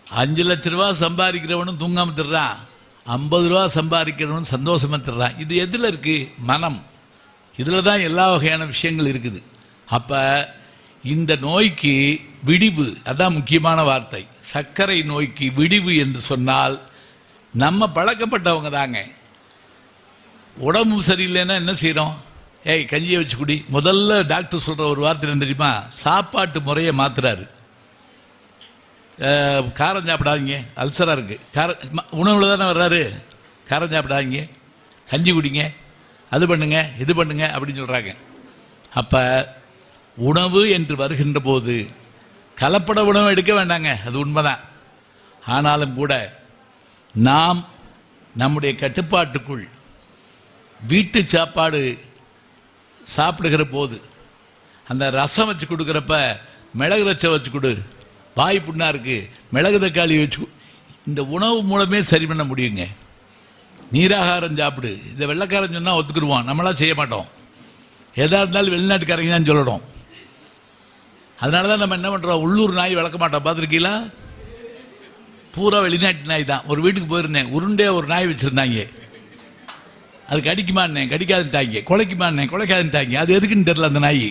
5 லட்ச ரூபா சம்பாதிக்கிறவனும் தூங்காம திடுறான், 50 ரூபா சம்பாதிக்கிறவனும் சந்தோஷமா திடுறான். இது எதில் இருக்கு? மனம். இதில் தான் எல்லா வகையான விஷயங்கள் இருக்குது. அப்போ இந்த நோய்க்கு விடிவு, அதான் முக்கியமான வார்த்தை. சர்க்கரை நோய்க்கு விடிவு என்று சொன்னால் நம்ம பழக்கப்பட்டவங்க தாங்க. உடம்பு சரியில்லைன்னா என்ன செய்கிறோம்? ஏய் கஞ்சியை வச்சு குடி. முதல்ல டாக்டர் சொல்கிற ஒரு வார்த்தை என்ன தெரியுமா? சாப்பாட்டு முறையை மாத்துறாரு. காரம் சாப்பிடாதீங்க, அல்சராக இருக்குது, உணவில் தானே வர்றாரு. காரம் சாப்பிடாதீங்க, கஞ்சி குடிங்க, அது பண்ணுங்க இது பண்ணுங்க அப்படின்னு சொல்கிறாங்க. அப்போ உணவு என்று வருகின்ற போது கலப்பட உணவு எடுக்க வேண்டாங்க, அது உண்மைதான். ஆனாலும் கூட நாம் நம்முடைய கட்டுப்பாட்டுக்குள் வீட்டு சாப்பாடு சாப்பிடுகிற போது அந்த ரசம் வச்சு கொடுக்குறப்ப மிளகு ரச்சம் வச்சு கொடு, வாய் புண்ணா இருக்கு, மிளகு தக்காளி வச்சு, இந்த உணவு மூலமே சரி பண்ண முடியுங்க. நீராகாரம் சாப்பிடு, இந்த வெள்ளைக்காரன் சொன்னால் ஒத்துக்கிடுவோம், நம்மளாம் செய்ய மாட்டோம். எதாக இருந்தாலும் வெளிநாட்டுக்காரங்க தான் சொல்லணும். அதனால தான் நம்ம என்ன பண்ணுறோம், உள்ளூர் நாய் வளர்க்க மாட்டோம். பார்த்துருக்கீங்களா? பூரா வெளிநாட்டு நாய் தான். ஒரு வீட்டுக்கு போயிருந்தேன், உருண்டே ஒரு நாய் வச்சுருந்தாங்க. அது கடிக்குமான்னே, கடிக்காதுட்டாங்க. குலைக்குமான்னே, குலைக்காதுட்டாங்க. அது எதுக்குன்னு தெரில அந்த நாய்.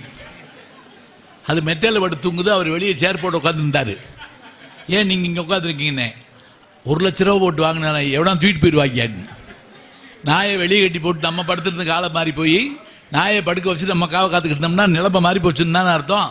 அது மெத்தையில் பட்டு தூங்குது, அவர் வெளியே சேர் போட்டு உட்காந்துருந்தார். ஏன் நீங்கள் இங்கே உட்காந்துருக்கீங்கன்னே, 1 லட்ச ரூபா போட்டு வாங்கின நாய் எவ்வளோ தூக்கிட்டு போயிடுவாங்க. நாயை வெளியே கட்டி போட்டு நம்ம படுத்துருந்த காலை மாறி போய் நாயை படுக்க வச்சு நம்ம காவை காத்துக்கிட்டோம்னா நிலப்ப மாறி போச்சுன்னு தானே அர்த்தம்.